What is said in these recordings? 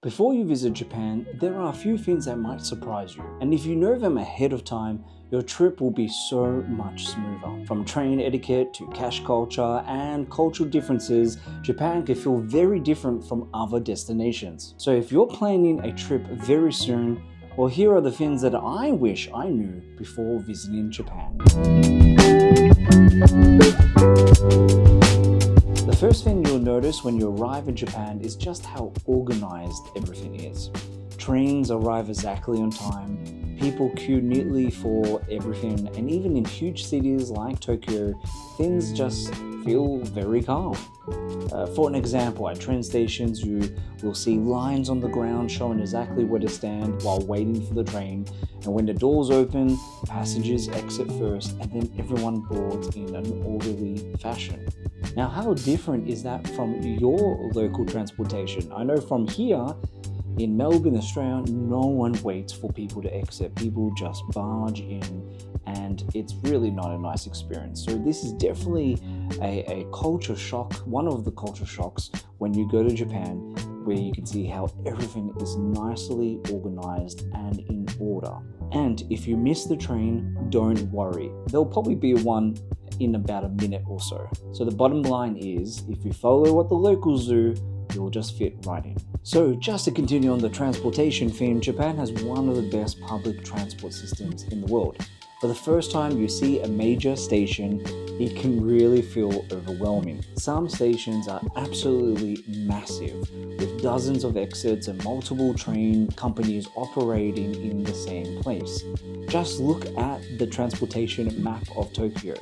Before you visit Japan, there are a few things that might surprise you, and if you know them ahead of time, your trip will be so much smoother. From train etiquette to cash culture and cultural differences, Japan can feel very different from other destinations. So if you're planning a trip very soon, well, here are the things that I wish I knew before visiting Japan. The first thing you'll notice when you arrive in Japan is just how organized everything is. Trains arrive exactly on time, people queue neatly for everything, and even in huge cities like Tokyo, things just feel very calm. For an example, at train stations you will see lines on the ground showing exactly where to stand while waiting for the train, and when the doors open, passengers exit first and then everyone boards in an orderly fashion. Now, how different is that from your local transportation? I know from here in Melbourne, Australia, no one waits for people to exit. People just barge in, and it's really not a nice experience. So this is definitely a culture shock, one of the culture shocks when you go to Japan, where you can see how everything is nicely organized and in order. And if you miss the train, don't worry. There'll probably be one in about a minute or so. So the bottom line is, if you follow what the locals do, you'll just fit right in. So just to continue on the transportation theme, Japan has one of the best public transport systems in the world. For the first time you see a major station, it can really feel overwhelming. Some stations are absolutely massive, with dozens of exits and multiple train companies operating in the same place. Just look at the transportation map of Tokyo.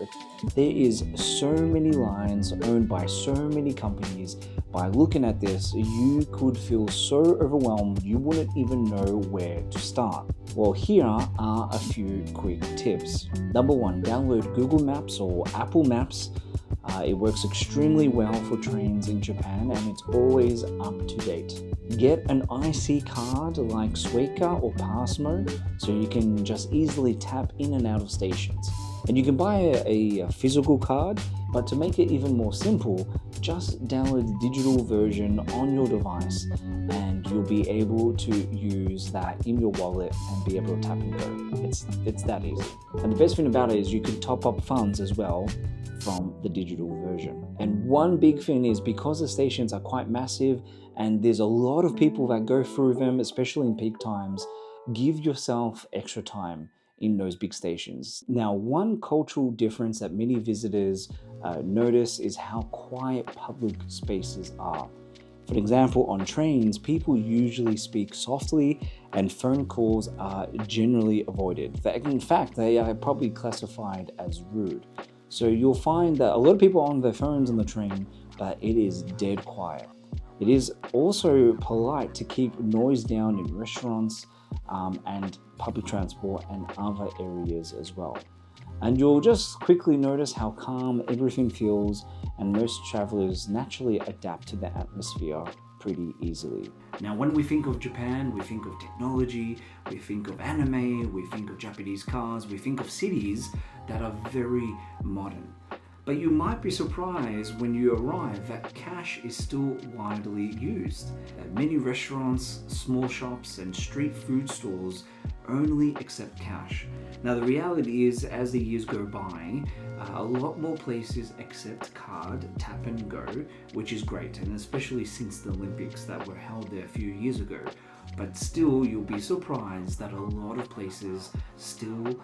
There is so many lines owned by so many companies. By looking at this, you could feel so overwhelmed you wouldn't even know where to start. Well, here are a few quick tips. Number one, download Google Maps or Apple Maps. It works extremely well for trains in Japan and it's always up to date. Get an IC card like Suica or Passmo so you can just easily tap in and out of stations. And you can buy a physical card, but to make it even more simple, just download the digital version on your device and you'll be able to use that in your wallet and be able to tap and go. It's that easy. And the best thing about it is you can top up funds as well from the digital version. And one big thing is, because the stations are quite massive and there's a lot of people that go through them, especially in peak times, give yourself extra time in those big stations. Now, one cultural difference that many visitors notice is how quiet public spaces are. For example, on trains, people usually speak softly and phone calls are generally avoided. In fact, they are probably classified as rude. So you'll find that a lot of people are on their phones on the train, but it is dead quiet. It is also polite to keep noise down in restaurants and public transport and other areas as well. And you'll just quickly notice how calm everything feels, and most travelers naturally adapt to the atmosphere pretty easily. Now, when we think of Japan, we think of technology, we think of anime, we think of Japanese cars, we think of cities that are very modern. But you might be surprised when you arrive that cash is still widely used. Many restaurants, small shops, and street food stores only accept cash. Now, the reality is, as the years go by, a lot more places accept card, tap and go, which is great, and especially since the Olympics that were held there a few years ago. But still, you'll be surprised that a lot of places still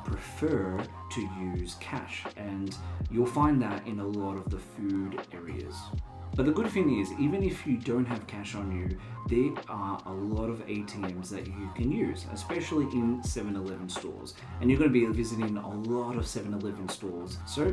prefer to use cash, and you'll find that in a lot of the food areas. But the good thing is, even if you don't have cash on you, there are a lot of ATMs that you can use, especially in 7-Eleven stores. And you're going to be visiting a lot of 7-Eleven stores. So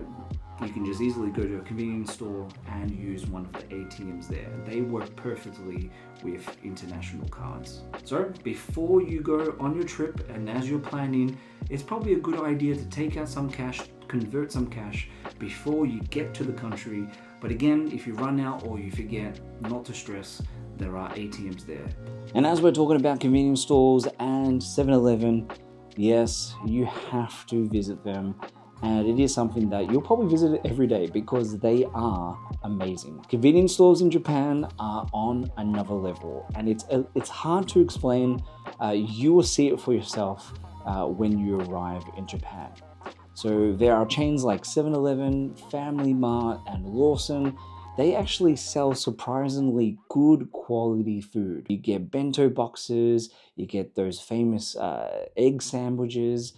you can just easily go to a convenience store and use one of the ATMs there. They work perfectly with international cards. So before you go on your trip and as you're planning, it's probably a good idea to take out some cash, convert some cash before you get to the country. But again, if you run out or you forget, not to stress, there are ATMs there. And as we're talking about convenience stores and 7-Eleven, yes, you have to visit them. and it is something that you'll probably visit every day because they are amazing. Convenience stores in Japan are on another level, and it's hard to explain. You will see it for yourself when you arrive in Japan. So there are chains like 7-Eleven, Family Mart, and Lawson. They actually sell surprisingly good quality food. You get bento boxes, you get those famous egg sandwiches,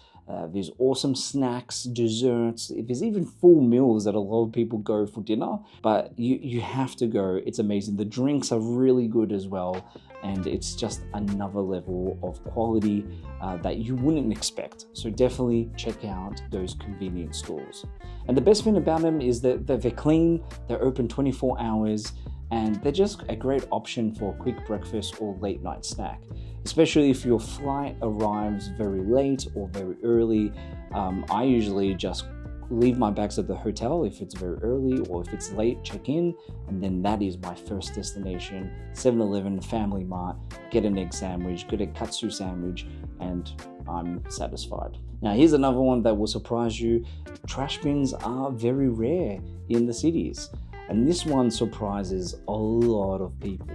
there's awesome snacks, desserts, there's even full meals that a lot of people go for dinner, but you have to go. It's amazing. The drinks are really good as well, and it's just another level of quality that you wouldn't expect. So definitely check out those convenience stores. And the best thing about them is that they're clean, they're open 24 hours, and they're just a great option for a quick breakfast or late night snack. Especially if your flight arrives very late or very early. I usually just leave my bags at the hotel if it's very early, or if it's late, check in, and then that is my first destination. 7-Eleven, Family Mart, get an egg sandwich, get a katsu sandwich, and I'm satisfied. Now here's another one that will surprise you. Trash bins are very rare in the cities, and this one surprises a lot of people.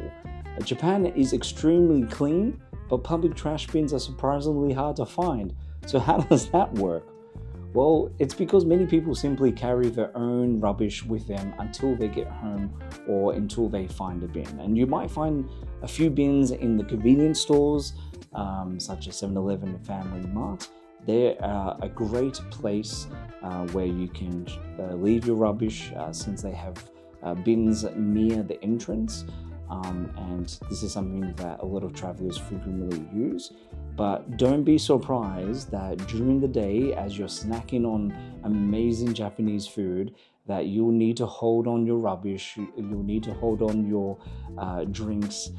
Japan is extremely clean, but public trash bins are surprisingly hard to find. So how does that work? Well, it's because many people simply carry their own rubbish with them until they get home or until they find a bin. And you might find a few bins in the convenience stores, such as 7-Eleven and Family Mart. They are a great place where you can leave your rubbish since they have bins near the entrance. And this is something that a lot of travelers frequently use. But don't be surprised that during the day, as you're snacking on amazing Japanese food, that you'll need to hold on your rubbish, you'll need to hold on your drinks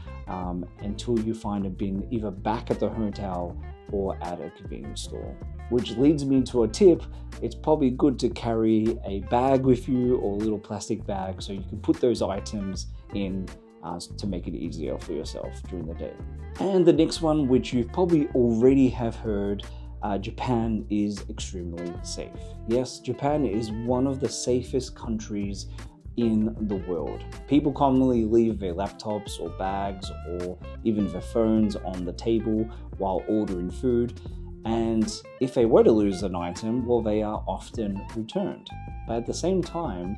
until you find a bin either back at the hotel or at a convenience store. Which leads me to a tip. It's probably good to carry a bag with you, or a little plastic bag, so you can put those items in to make it easier for yourself during the day. And the next one, which you've probably already have heard, Japan is extremely safe. Yes, Japan is one of the safest countries in the world. People commonly leave their laptops or bags or even their phones on the table while ordering food, and if they were to lose an item, well, they are often returned. But at the same time,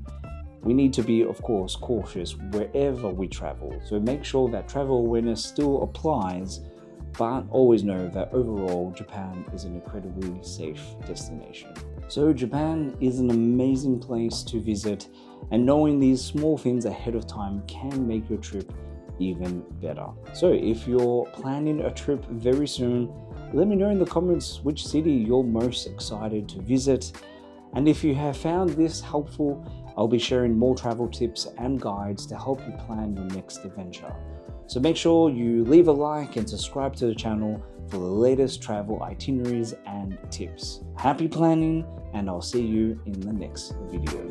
we need to be, of course, cautious wherever we travel. So make sure that travel awareness still applies, but always know that overall, Japan is an incredibly safe destination. So Japan is an amazing place to visit, and knowing these small things ahead of time can make your trip even better. So if you're planning a trip very soon, let me know in the comments which city you're most excited to visit. And if you have found this helpful, I'll be sharing more travel tips and guides to help you plan your next adventure. So make sure you leave a like and subscribe to the channel for the latest travel itineraries and tips. Happy planning, and I'll see you in the next video.